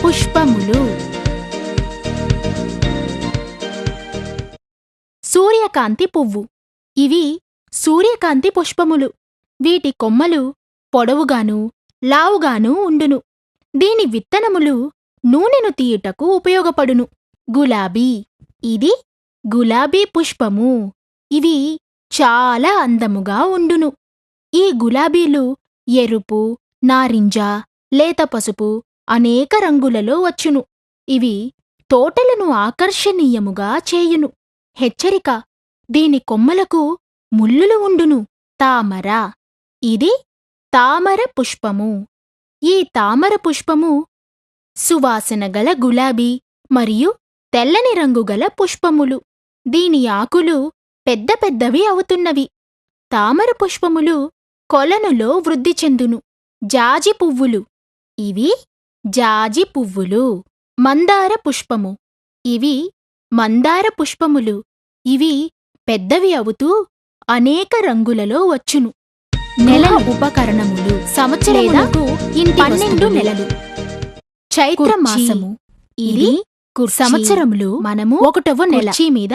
పుష్పములు. సూర్యకాంతి పువ్వు. ఇవి సూర్యకాంతి పుష్పములు. వీటి కొమ్మలు పొడవుగాను లావుగాను ఉండును. దీని విత్తనములు నూనెను తీయుటకు ఉపయోగపడును. గులాబీ. ఇది గులాబీ పుష్పము. ఇవి చాలా అందముగా ఉండును. ఈ గులాబీలు ఎరుపు, నారింజ, లేత పసుపు అనేక రంగులలో వచ్చును. ఇవి తోటలను ఆకర్షణీయముగా చేయును. హెచ్చరిక: దీని కొమ్మలకు ముల్లులు ఉండును. తామర. ఇది తామర పుష్పము. ఈ తామర పుష్పము సువాసనగల గులాబీ మరియు తెల్లని రంగుగల పుష్పములు. దీని ఆకులు పెద్ద పెద్దవి అవుతున్నవి. తామర పుష్పములు కొలనులో వృద్ధి చెందును. జాజి పువ్వులు. ఇవి జాజి పువ్వులు. మందార పుష్పము. ఇవి మందార పుష్పములు. ఇవి పెద్దవి అవుతూ అనేక రంగులలో వచ్చును. నెల ఉపకరణములు. సంవత్సరములకు 12 నెలలు. చైత్ర మాసము. ఇది సంవత్సరములు మనము 1వ నెల మీద